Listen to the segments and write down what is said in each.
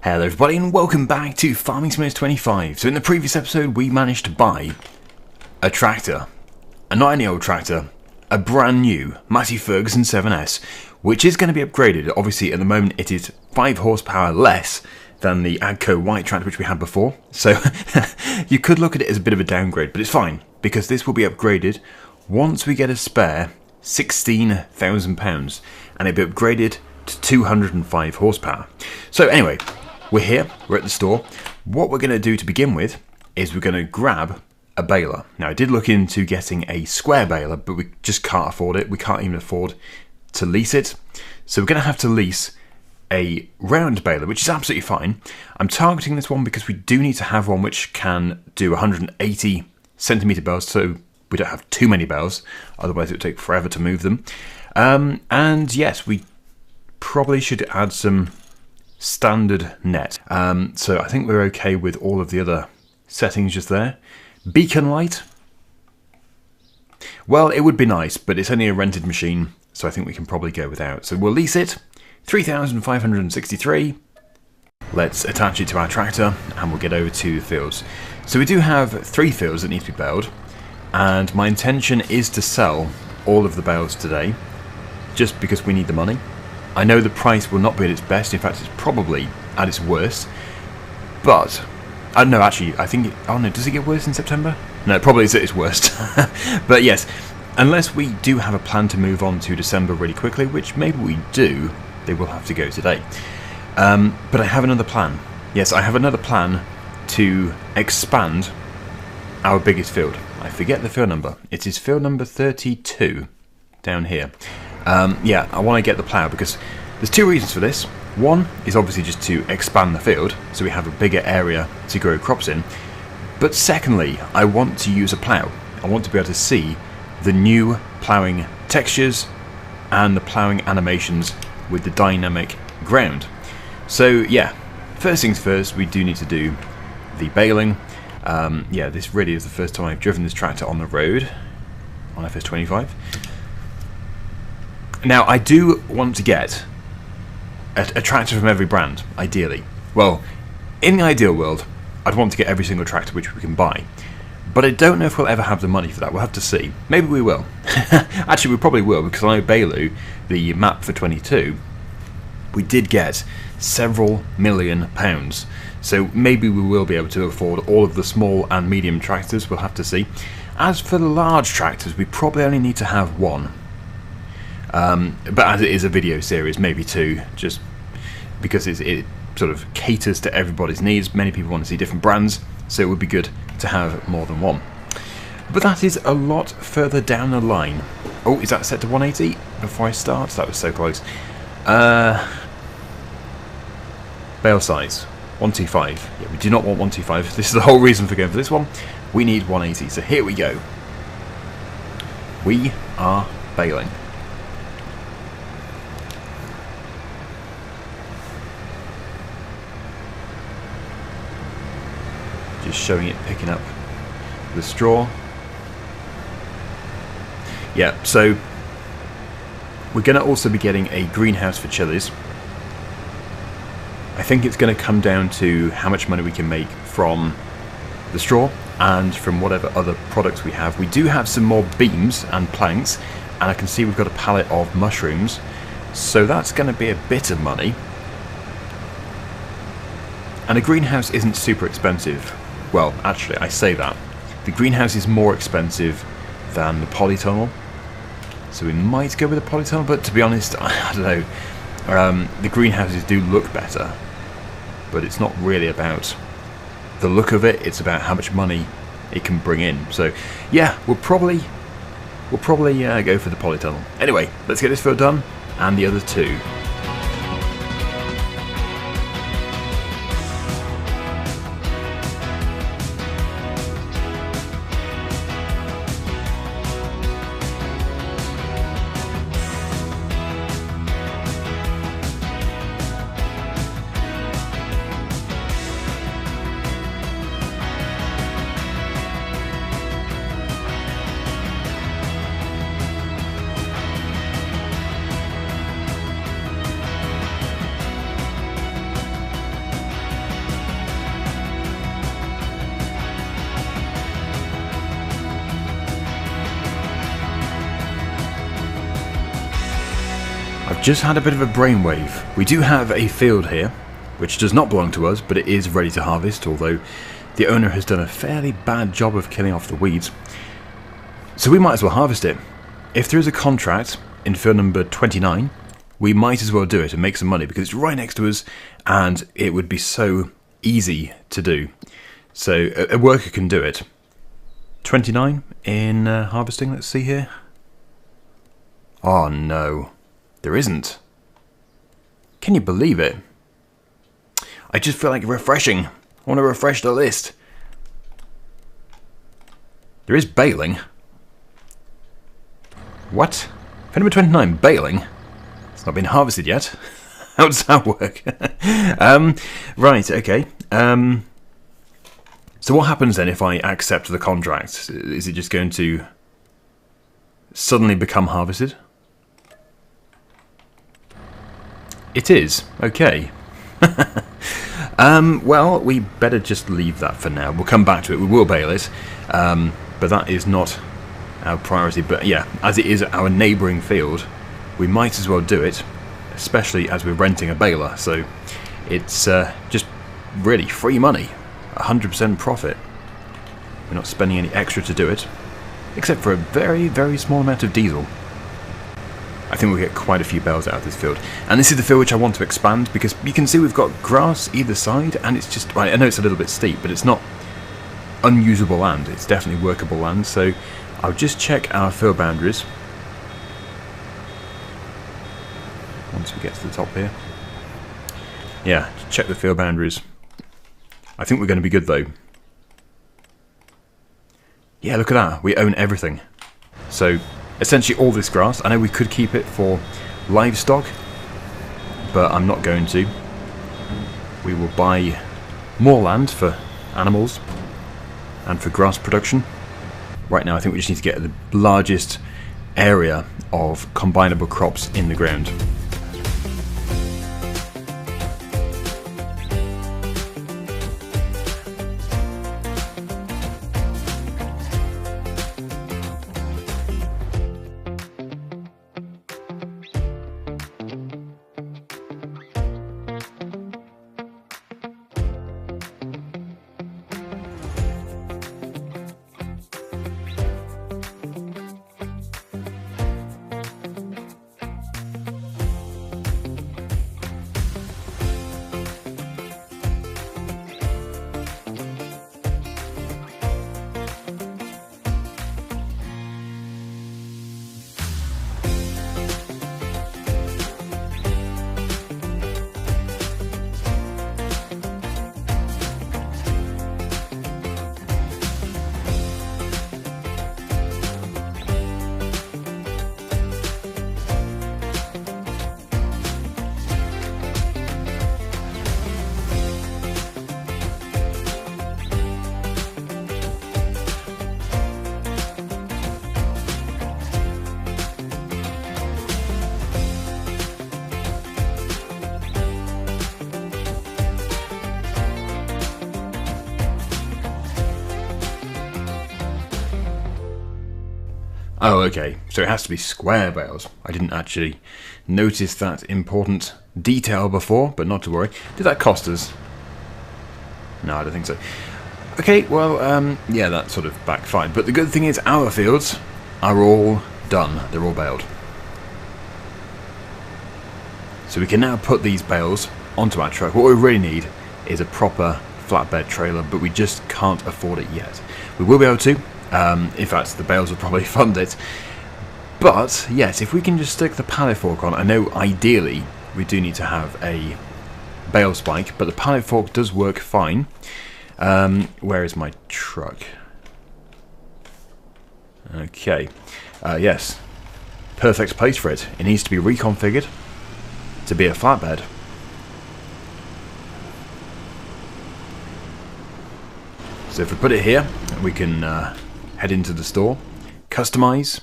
Hello everybody and welcome back to Farming Simulator 25. So in the previous episode we managed to buy a tractor, a 9-year-old tractor, a brand new Massey Ferguson 7S, which is going to be upgraded. Obviously at the moment it is 5 horsepower less than the Agco white tractor which we had before. So you could look at it as a bit of a downgrade, but it's fine because this will be upgraded once we get a spare £16,000 and it'll be upgraded to 205 horsepower. So anyway, we're here, we're at the store. What we're going to do to begin with is we're going to grab a baler. Now I did look into getting a square baler, but we just can't afford it. We can't even afford to lease it. So we're going to have to lease a round baler, which is absolutely fine. I'm targeting this one because we do need to have one which can do 180 centimetre bales, so we don't have too many bales, otherwise it would take forever to move them. And yes, we probably should add some standard net. So I think we're okay with all of the other settings just there. Beacon light. Well, it would be nice, but it's only a rented machine, so I think we can probably go without. So we'll lease it. 3,563. Let's attach it to our tractor and we'll get over to the fields. So we do have 3 fields that need to be baled, and my intention is to sell all of the bales today, just because we need the money. I know the price will not be at its best, in fact it's probably at its worst, but, no actually, I think, oh no, does it get worse in September? No, it probably is at its worst. But yes, unless we do have a plan to move on to December really quickly, which maybe we do, they will have to go today. But I have another plan. Yes, I have another plan to expand our biggest field. I forget the field number. It is field number 32 down here. Yeah, I want to get the plough because there's 2 reasons for this. One is obviously just to expand the field so we have a bigger area to grow crops in. But secondly, I want to use a plough. I want to be able to see the new ploughing textures and the ploughing animations with the dynamic ground. So yeah, first things first, we do need to do the baling. Yeah, this really is the first time I've driven this tractor on the road on FS25. Now, I do want to get a tractor from every brand, ideally. Well, in the ideal world, I'd want to get every single tractor which we can buy. But I don't know if we'll ever have the money for that. We'll have to see. Maybe we will. Actually, we probably will, because I know Bailu, the map for 22, we did get several £1,000,000. So maybe we will be able to afford all of the small and medium tractors. We'll have to see. As for the large tractors, we probably only need to have 1. But as it is a video series, maybe 2, just because it sort of caters to everybody's needs. Many people want to see different brands, so it would be good to have more than 1. But that is a lot further down the line. Oh, is that set to 180 before I start? That was so close. Bale size 125. Yeah, we do not want 125. This is the whole reason for going for this one. We need 180. So here we go. We are baling. Just showing it picking up the straw. Yeah, so we're going to also be getting a greenhouse for chilies. I think it's going to come down to how much money we can make from the straw and from whatever other products we have. We do have some more beams and planks, and I can see we've got a pallet of mushrooms, so that's going to be a bit of money. And a greenhouse isn't super expensive. Well, actually, I say that. The greenhouse is more expensive than the polytunnel, so we might go with the polytunnel, but to be honest, I don't know. The greenhouses do look better, but it's not really about the look of it, it's about how much money it can bring in. So yeah, we'll probably go for the polytunnel. Anyway, let's get this field done, and the other 2. Just had a bit of a brainwave. We do have a field here, which does not belong to us, but it is ready to harvest, although the owner has done a fairly bad job of killing off the weeds. So we might as well harvest it. If there is a contract in field number 29, we might as well do it and make some money, because it's right next to us and it would be so easy to do. So a worker can do it. 29 in harvesting, let's see here. Oh no, there isn't. Can you believe it? I just feel like refreshing. I want to refresh the list. There is baling. What? For number 29, baling? It's not been harvested yet. How does that work? Right, okay. So what happens then if I accept the contract? Is it just going to suddenly become harvested? It is. Okay. Well, we better just leave that for now. We'll come back to it. We will bale it. But that is not our priority. But yeah, as it is our neighbouring field, we might as well do it, especially as we're renting a baler. So it's just really free money. 100% profit. We're not spending any extra to do it, except for a very, very small amount of diesel. I think we'll get quite a few bales out of this field. And this is the field which I want to expand, because you can see we've got grass either side, and it's just, I know it's a little bit steep, but it's not unusable land. It's definitely workable land. So I'll just check our field boundaries once we get to the top here. Yeah, check the field boundaries. I think we're going to be good though. Yeah, look at that. We own everything. So essentially all this grass, I know we could keep it for livestock, but I'm not going to. We will buy more land for animals and for grass production. Right now I think we just need to get the largest area of combinable crops in the ground. Oh, okay, so it has to be square bales. I didn't actually notice that important detail before, but not to worry. Did that cost us? No, I don't think so. Okay, well, yeah, that sort of backfired. But the good thing is our fields are all done. They're all baled. So we can now put these bales onto our truck. What we really need is a proper flatbed trailer, but we just can't afford it yet. We will be able to. In fact, the bales will probably fund it. But, yes, if we can just stick the pallet fork on, I know ideally we do need to have a bale spike, but the pallet fork does work fine. Where is my truck? Okay. Yes. Perfect place for it. It needs to be reconfigured to be a flatbed. So if we put it here, we can head into the store, customize,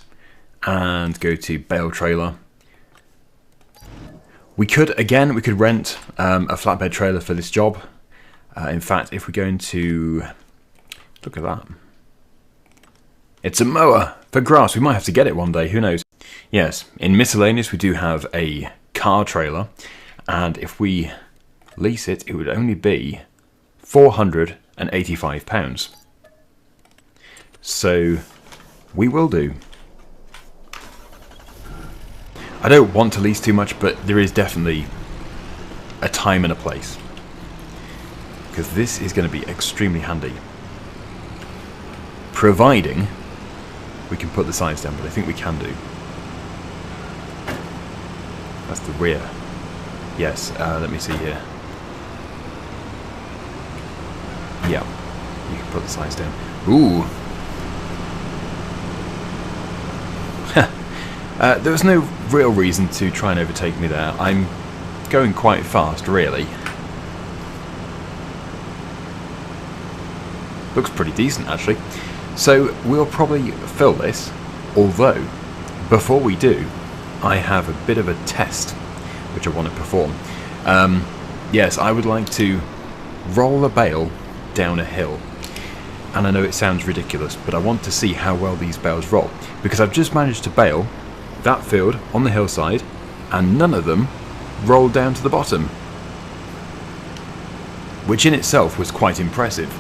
and go to bale trailer. We could rent a flatbed trailer for this job. In fact, if we go into, look at that. It's a mower for grass. We might have to get it one day, who knows. Yes, in miscellaneous we do have a car trailer, and if we lease it, it would only be £485. So we will do. I don't want to lease too much, but there is definitely a time and a place, because this is going to be extremely handy, providing we can put the sides down, but I think we can do. That's the rear. Yes, let me see here. Yeah, you can put the sides down. Ooh. There was no real reason to try and overtake me there. I'm going quite fast, really. Looks pretty decent, actually. So we'll probably fill this, although before we do, I have a bit of a test which I want to perform. Yes, I would like to roll a bale down a hill. And I know it sounds ridiculous, but I want to see how well these bales roll, because I've just managed to bale that field on the hillside and none of them rolled down to the bottom, which in itself was quite impressive.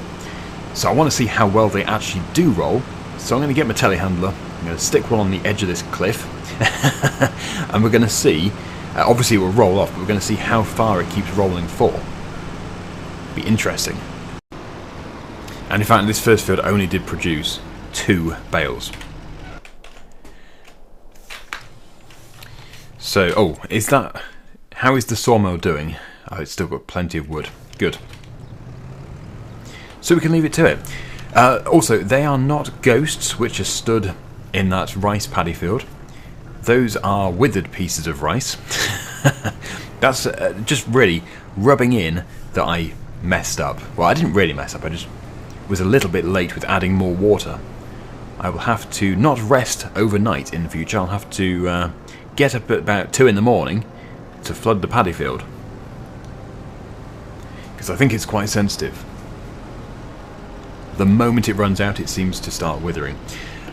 So I want to see how well they actually do roll. So I'm going to get my telehandler, I'm going to stick one on the edge of this cliff, and we're going to see, obviously it will roll off, but we're going to see how far it keeps rolling for. Be interesting. And in fact, this first field only did produce 2 bales. So, oh, is that... How is the sawmill doing? Oh, it's still got plenty of wood. Good. So we can leave it to it. Also, they are not ghosts which are stood in that rice paddy field. Those are withered pieces of rice. That's just really rubbing in that I messed up. Well, I didn't really mess up, I just was a little bit late with adding more water. I will have to not rest overnight in the future. I'll have to get up at about 2 in the morning to flood the paddy field, because I think it's quite sensitive. The moment it runs out, it seems to start withering.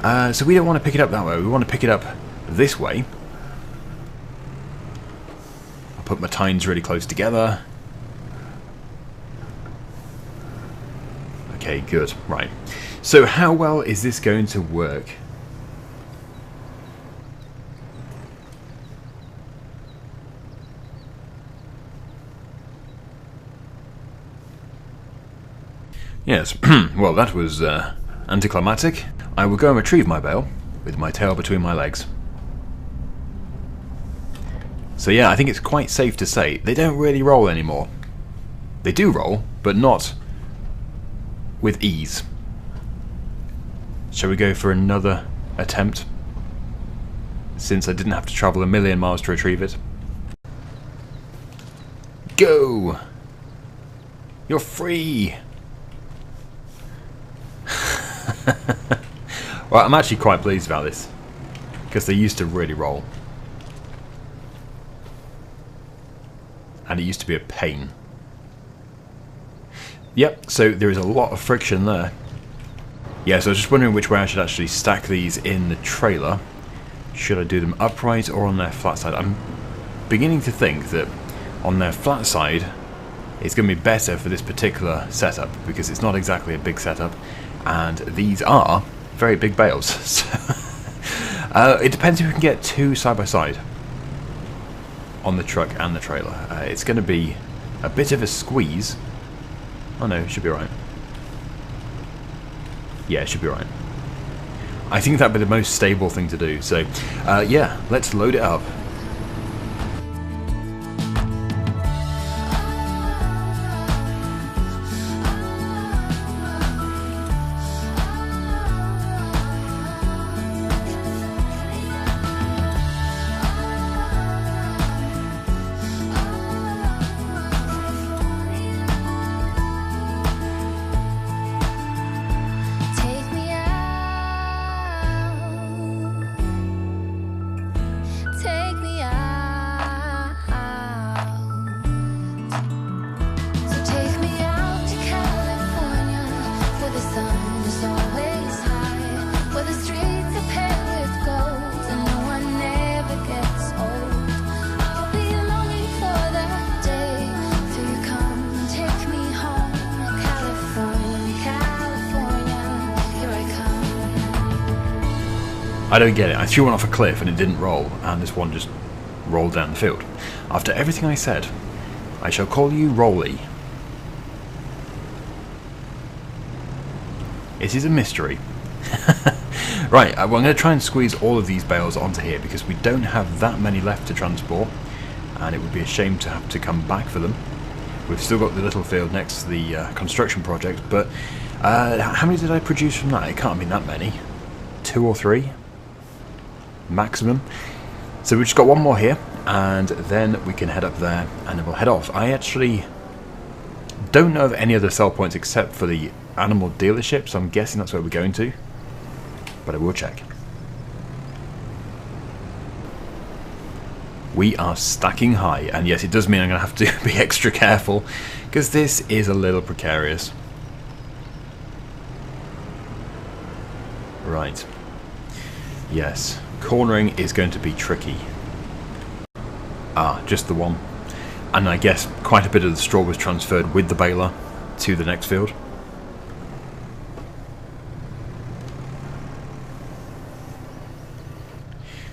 So we don't want to pick it up that way. We want to pick it up this way. I'll put my tines really close together. Okay, good. Right. So how well is this going to work? Yes, well, that was anticlimactic. I will go and retrieve my bale with my tail between my legs. So yeah, I think it's quite safe to say they don't really roll anymore. They do roll, but not with ease. Shall we go for another attempt, since I didn't have to travel 1,000,000 miles to retrieve it? Go! You're free! Well, I'm actually quite pleased about this, because they used to really roll. And it used to be a pain. Yep, so there is a lot of friction there. Yeah, so I was just wondering which way I should actually stack these in the trailer. Should I do them upright or on their flat side? I'm beginning to think that on their flat side it's going to be better for this particular setup, because it's not exactly a big setup, and these are very big bales. So it depends if we can get 2 side by side on the truck and the trailer. It's going to be a bit of a squeeze. Oh no, it should be right. Yeah, it should be right. I think that'd be the most stable thing to do. So yeah, let's load it up. Take I don't get it. I threw one off a cliff and it didn't roll, and this one just rolled down the field. After everything I said, I shall call you Rolly. It is a mystery. Right, well, I'm going to try and squeeze all of these bales onto here because we don't have that many left to transport, and it would be a shame to have to come back for them. We've still got the little field next to the construction project, but how many did I produce from that? It can't be that many. 2 or 3 maximum. So we've just got one more here, and then we can head up there and then we'll head off. I actually don't know of any other sell points except for the animal dealership, so I'm guessing that's where we're going to, but I will check. We are stacking high, and yes, it does mean I'm going to have to be extra careful because this is a little precarious. Right. Yes, cornering is going to be tricky. Ah, just the one. And I guess quite a bit of the straw was transferred with the baler to the next field.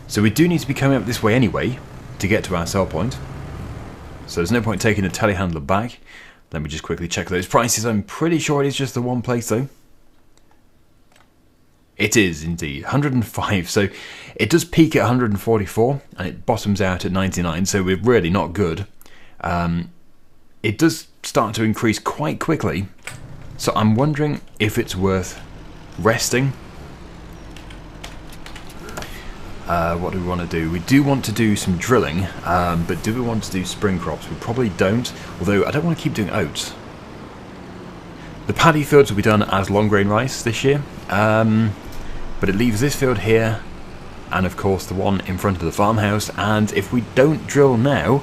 So we do need to be coming up this way anyway to get to our sell point. So there's no point taking the telehandler back. Let me just quickly check those prices. I'm pretty sure it is just the one place though. It is indeed 105, so it does peak at 144 and it bottoms out at 99, so we're really not good. It does start to increase quite quickly, so I'm wondering if it's worth resting. What do we want to do? We do want to do some drilling, but do we want to do spring crops? We probably don't, although I don't want to keep doing oats. The paddy fields will be done as long grain rice this year, but it leaves this field here, and of course the one in front of the farmhouse, and if we don't drill now,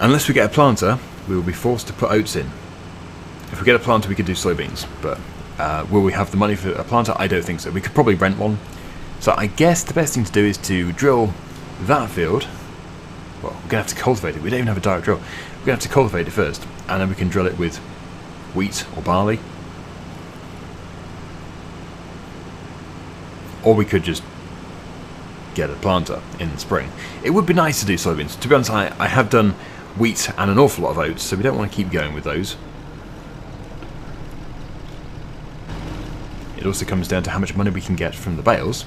unless we get a planter, we will be forced to put oats in. If we get a planter we could do soybeans, but will we have the money for a planter? I don't think so. We could probably rent one. So I guess the best thing to do is to drill that field. Well, we're going to have to cultivate it. We don't even have a direct drill. We're going to have to cultivate it first, and then we can drill it with wheat or barley. Or we could just get a planter in the spring. It would be nice to do soybeans. To be honest, I have done wheat and an awful lot of oats, so we don't want to keep going with those. It also comes down to how much money we can get from the bales.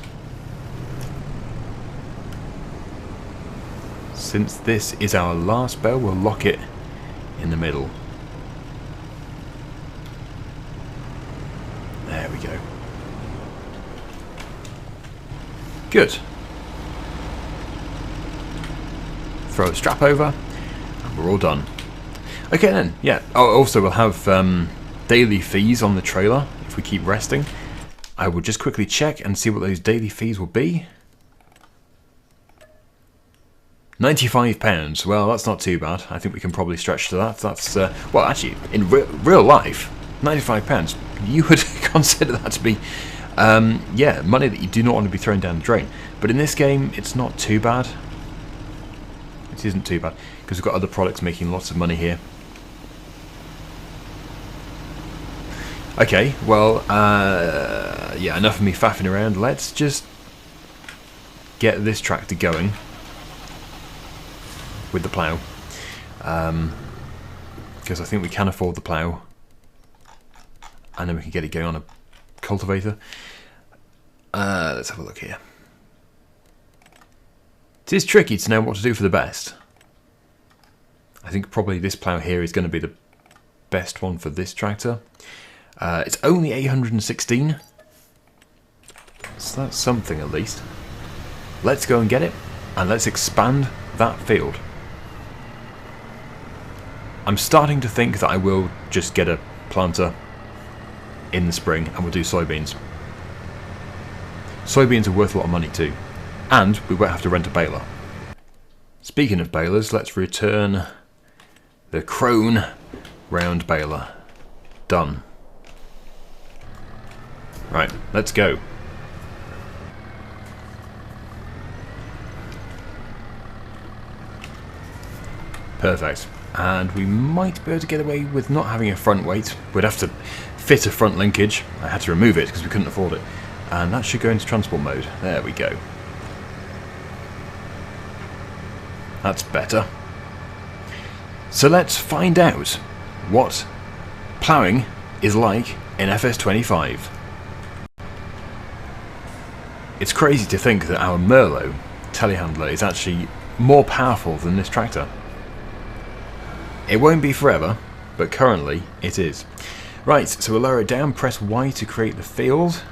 Since this is our last bale, we'll lock it in the middle. There we go. Good. Throw the strap over, and we're all done. Okay then, yeah. Oh, also we'll have daily fees on the trailer if we keep resting. I will just quickly check and see what those daily fees will be. £95. Well, that's not too bad. I think we can probably stretch to that. That's well, actually, in real life, £95. You would consider that to be, yeah, money that you do not want to be thrown down the drain. But in this game, it's not too bad. It isn't too bad because we've got other products making lots of money here. Okay, well, yeah, enough of me faffing around. Let's just get this tractor going with the plough, because I think we can afford the plough, and then we can get it going on a cultivator. Let's have a look here. It is tricky to know what to do for the best. I think probably this plough here is going to be the best one for this tractor. It's only 816, so that's something at least. Let's go and get it, and let's expand that field. I'm starting to think that I will just get a planter in the spring and we'll do soybeans. Soybeans are worth a lot of money too, and we won't have to rent a baler. Speaking of balers, let's return the Crone round baler. Done. Right, let's go. Perfect. And we might be able to get away with not having a front weight. We'd have to fit a front linkage. I had to remove it because we couldn't afford it. And that should go into transport mode. There we go. That's better. So let's find out what ploughing is like in FS25. It's crazy to think that our Merlot telehandler is actually more powerful than this tractor. It won't be forever, but currently it is. Right, so we'll lower it down, press Y to create the field.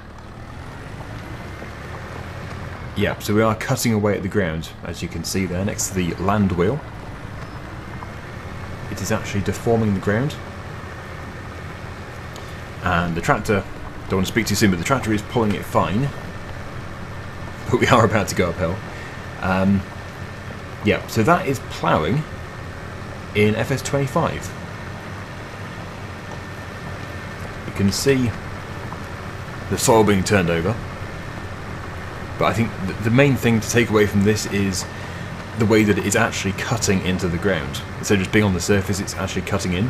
Yeah, so we are cutting away at the ground, as you can see there, next to the land wheel. It is actually deforming the ground. And the tractor, don't want to speak too soon, but the tractor is pulling it fine. But we are about to go uphill. Yeah, so that is ploughing in FS25. You can see the soil being turned over. But I think the main thing to take away from this is the way that it is actually cutting into the ground. Instead of just being on the surface, it's actually cutting in.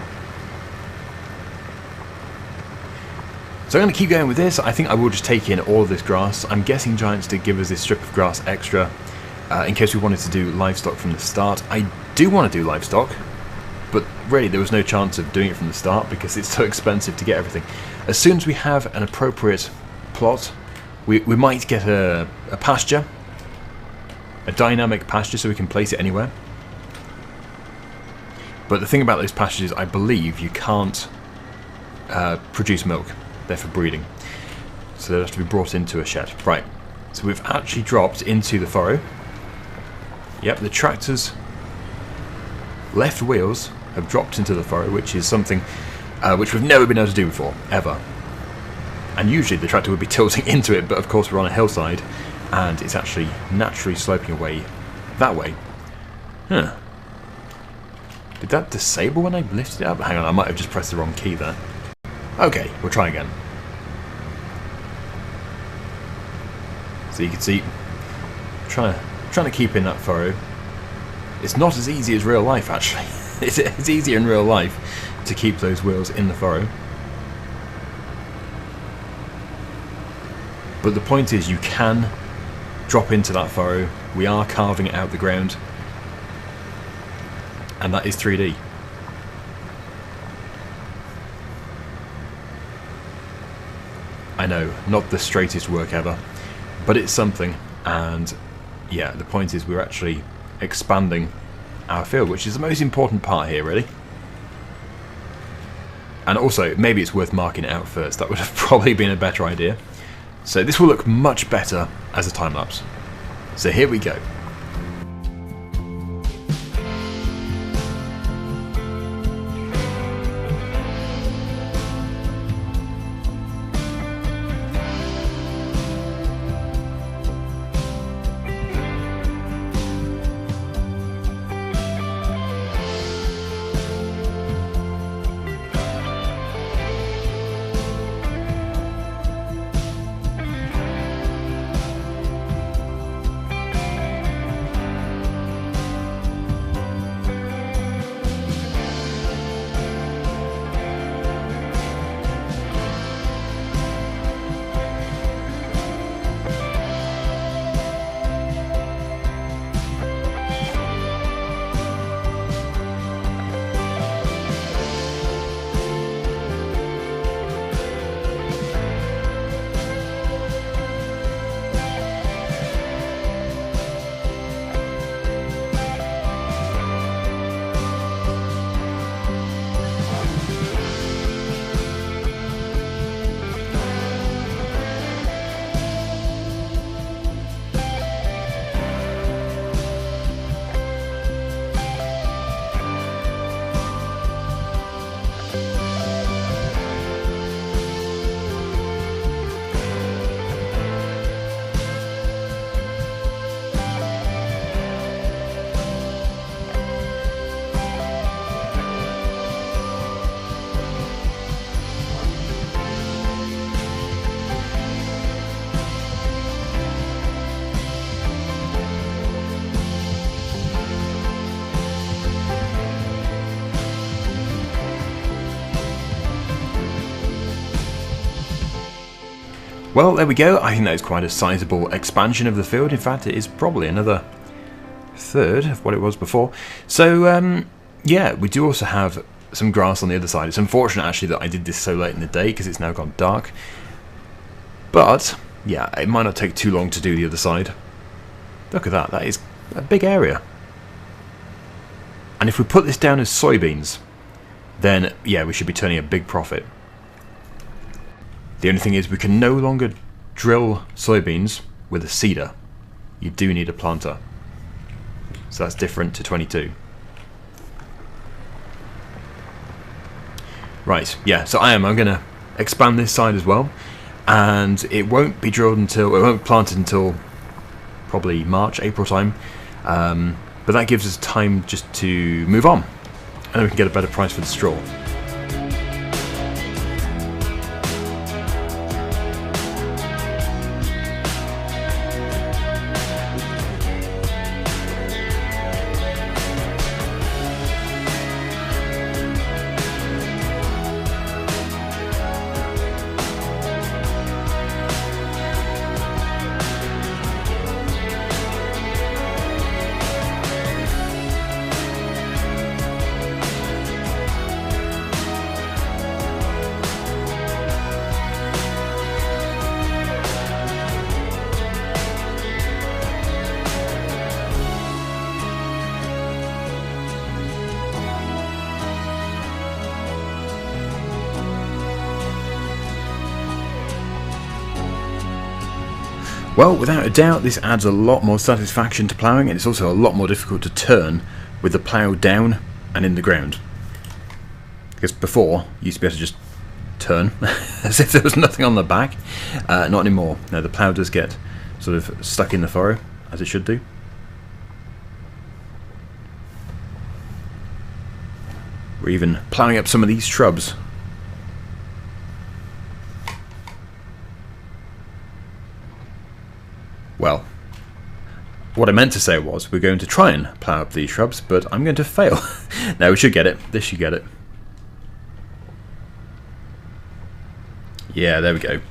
So I'm going to keep going with this. I think I will just take in all of this grass. I'm guessing Giants did give us this strip of grass extra in case we wanted to do livestock from the start. I do want to do livestock, but really there was no chance of doing it from the start because it's so expensive to get everything. As soon as we have an appropriate plot, we might get a pasture, a dynamic pasture, so we can place it anywhere. But the thing about those pastures, I believe you can't produce milk. They're for breeding. So they'll have to be brought into a shed. Right, so we've actually dropped into the furrow. Yep, the tractor's left wheels have dropped into the furrow, which is something which we've never been able to do before, ever. And usually the tractor would be tilting into it, but of course we're on a hillside, and it's actually naturally sloping away that way. Huh. Did that disable when I lifted it up? Hang on, I might have just pressed the wrong key there. Okay, we'll try again. So you can see, trying to keep in that furrow. It's not as easy as real life, actually. It's easier in real life to keep those wheels in the furrow. But the point is, you can drop into that furrow. We are carving it out the ground. And that is 3D. I know, not the straightest work ever, but it's something. And yeah, the point is we're actually expanding our field, which is the most important part here, really. And also, maybe it's worth marking it out first. That would have probably been a better idea. So this will look much better as a time-lapse. So here we go. Well, there we go. I think that is quite a sizable expansion of the field. In fact, it is probably another third of what it was before. So, yeah, we do also have some grass on the other side. It's unfortunate, actually, that I did this so late in the day because it's now gone dark. But, yeah, it might not take too long to do the other side. Look at that. That is a big area. And if we put this down as soybeans, then, yeah, we should be turning a big profit. The only thing is we can no longer drill soybeans with a seeder. You do need a planter. So that's different to 22. Right, yeah, so I'm going to expand this side as well. And it won't be drilled until, it won't be planted until probably March, April time. But that gives us time just to move on. And then we can get a better price for the straw. Well, without a doubt, this adds a lot more satisfaction to ploughing, and it's also a lot more difficult to turn with the plough down and in the ground. Because before, you used to be able to just turn as if there was nothing on the back. Not anymore. No, the plough does get sort of stuck in the furrow, as it should do. We're even ploughing up some of these shrubs. Well, what I meant to say was we're going to try and plough up these shrubs, but I'm going to fail. No, we should get it. This should get it. Yeah, there we go.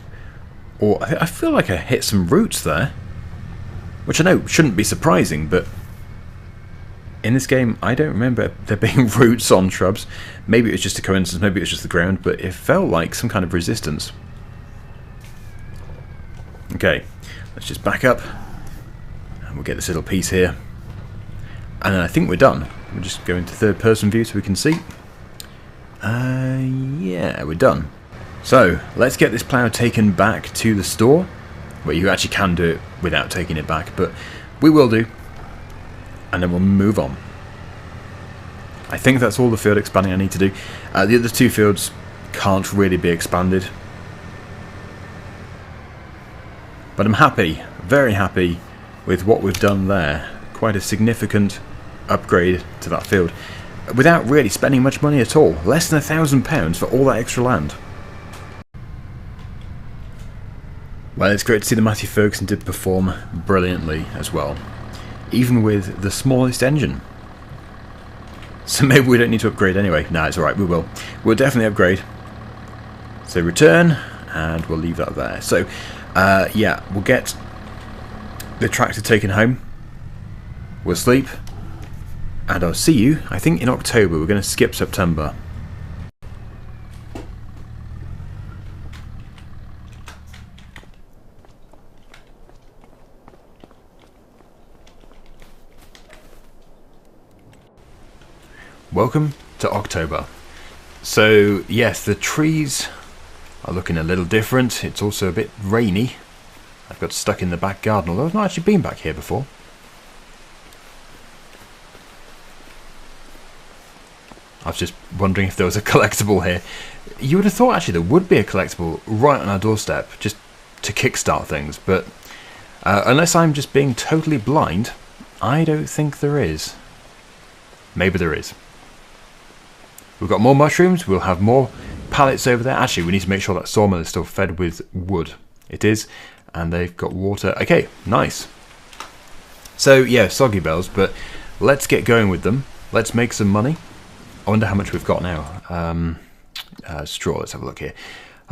Or I feel like I hit some roots there, which I know shouldn't be surprising, but in this game I don't remember there being roots on shrubs. Maybe it was just a coincidence, maybe it was just the ground, but it felt like some kind of resistance. Okay. Let's just back up, and we'll get this little piece here. And then I think we're done. We'll just go into third person view so we can see. Yeah, we're done. So, let's get this plough taken back to the store. Well, you actually can do it without taking it back, but we will do. And then we'll move on. I think that's all the field expanding I need to do. The other two fields can't really be expanded. But I'm happy, very happy with what we've done there. Quite a significant upgrade to that field. Without really spending much money at all. Less than £1,000 for all that extra land. Well, it's great to see that Matthew Ferguson did perform brilliantly as well. Even with the smallest engine. So maybe we don't need to upgrade anyway. No, it's alright, we will. We'll definitely upgrade. So return, and we'll leave that there. So, yeah, we'll get the tractor taken home. We'll sleep. And I'll see you, I think, in October. We're going to skip September. Welcome to October. So, yes, the trees are looking a little different. It's also a bit rainy. I've got stuck in the back garden, although I've not actually been back here before. I was just wondering if there was a collectible here. You would have thought actually there would be a collectible right on our doorstep, just to kickstart things, but unless I'm just being totally blind, I don't think there is. Maybe there is. We've got more mushrooms, we'll have more pallets over there. Actually, we need to make sure that sawmill is still fed with wood. It is, and they've got water. Okay, nice. So, yeah, soggy bells, but let's get going with them. Let's make some money. I wonder how much we've got now. Straw, let's have a look here.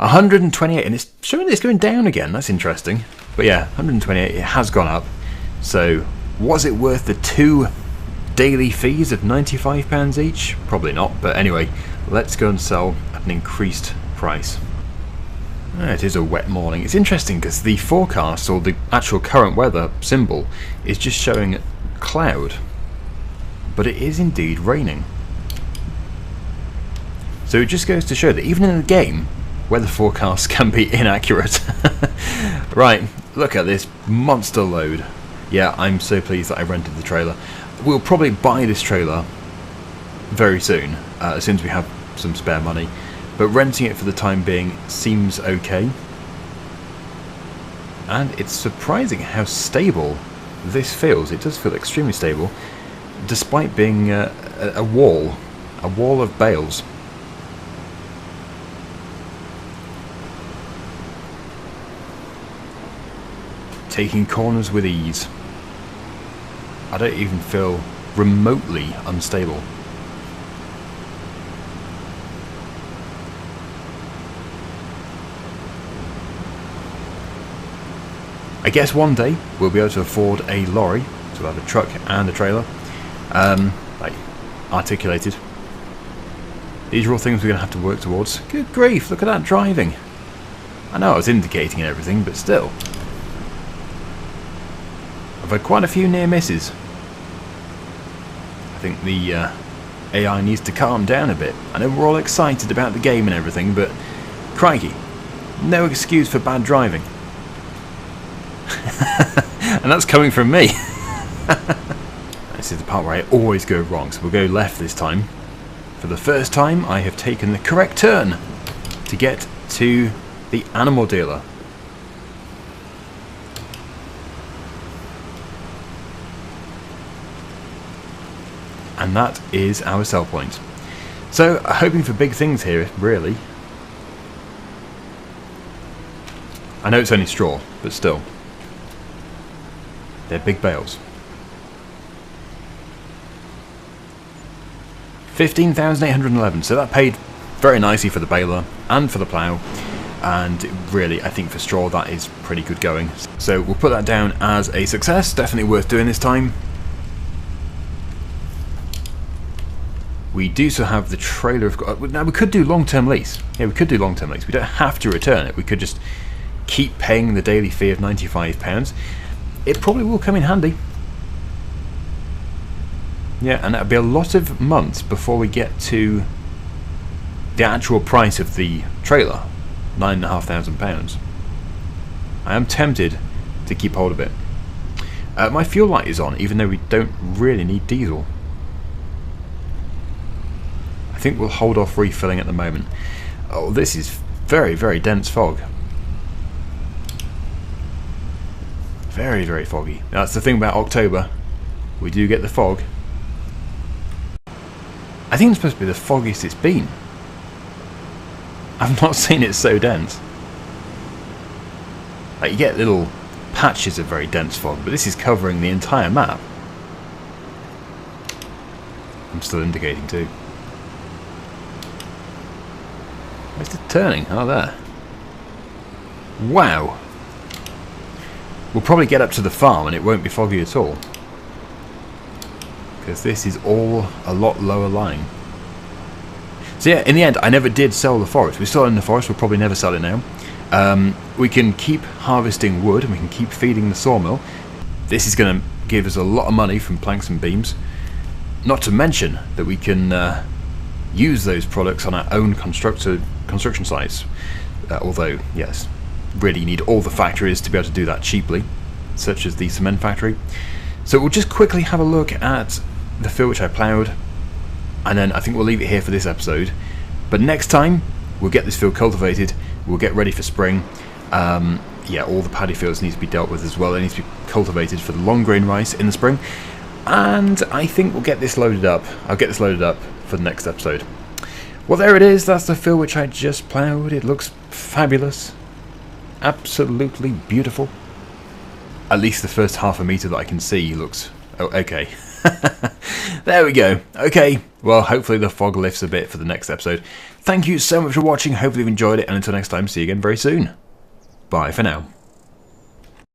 128, and it's showing that it's going down again. That's interesting. But yeah, 128, it has gone up. So was it worth the 2 daily fees of £95 each? Probably not, but anyway, let's go and sell at an increased price. It is a wet morning. It's interesting because the forecast, or the actual current weather symbol, is just showing cloud, but it is indeed raining. So it just goes to show that even in the game, weather forecasts can be inaccurate. Right, look at this monster load. Yeah, I'm so pleased that I rented the trailer. We'll probably buy this trailer very soon, as soon as we have some spare money. But renting it for the time being seems okay. And it's surprising how stable this feels. It does feel extremely stable, despite being a wall of bales. Taking corners with ease. I don't even feel remotely unstable. I guess one day we'll be able to afford a lorry, so we'll have a truck and a trailer, like articulated. These are all things we're going to have to work towards. Good grief, look at that driving. I know I was indicating and everything, but still. I've had quite a few near misses. I think the AI needs to calm down a bit. I know we're all excited about the game and everything, but crikey, no excuse for bad driving. And that's coming from me. This is the part where I always go wrong, so we'll go left this time. For the first time, I have taken the correct turn to get to the animal dealer. And that is our sell point. So, hoping for big things here, really. I know it's only straw, but still. They're big bales. 15,811, so that paid very nicely for the baler and for the plough, and really I think for straw that is pretty good going. So we'll put that down as a success, definitely worth doing this time. We do still have the trailer. Now we could do long-term lease. Yeah, we could do long-term lease. We don't have to return it. We could just keep paying the daily fee of £95. It probably will come in handy. Yeah, and that'll be a lot of months before we get to the actual price of the trailer, £9,500. I am tempted to keep hold of it. My fuel light is on, even though we don't really need diesel. I think we'll hold off refilling at the moment. Oh, this is very, very dense fog. Very, very foggy. Now, that's the thing about October. We do get the fog. I think it's supposed to be the foggiest it's been. I've not seen it so dense. Like, you get little patches of very dense fog, but this is covering the entire map. I'm still indicating too. Where's the turning? Oh, there. Wow. We'll probably get up to the farm and it won't be foggy at all. Because this is all a lot lower lying. So yeah, in the end, I never did sell the forest. We're still in the forest, we'll probably never sell it now. We can keep harvesting wood and we can keep feeding the sawmill. This is going to give us a lot of money from planks and beams. Not to mention that we can use those products on our own construction sites. Although, yes, really you need all the factories to be able to do that cheaply, such as the cement factory. So we'll just quickly have a look at the field which I ploughed, and then I think we'll leave it here for this episode. But next time, we'll get this field cultivated, we'll get ready for spring. Yeah, all the paddy fields need to be dealt with as well. They need to be cultivated for the long grain rice in the spring. And I think we'll get this loaded up. I'll get this loaded up for the next episode. Well, there it is. That's the field which I just ploughed. It looks fabulous. Absolutely beautiful. At least the first half a metre that I can see looks... oh, okay. There we go. Okay, well, hopefully the fog lifts a bit for the next episode. Thank you so much for watching. Hopefully you've enjoyed it. And until next time, see you again very soon. Bye for now.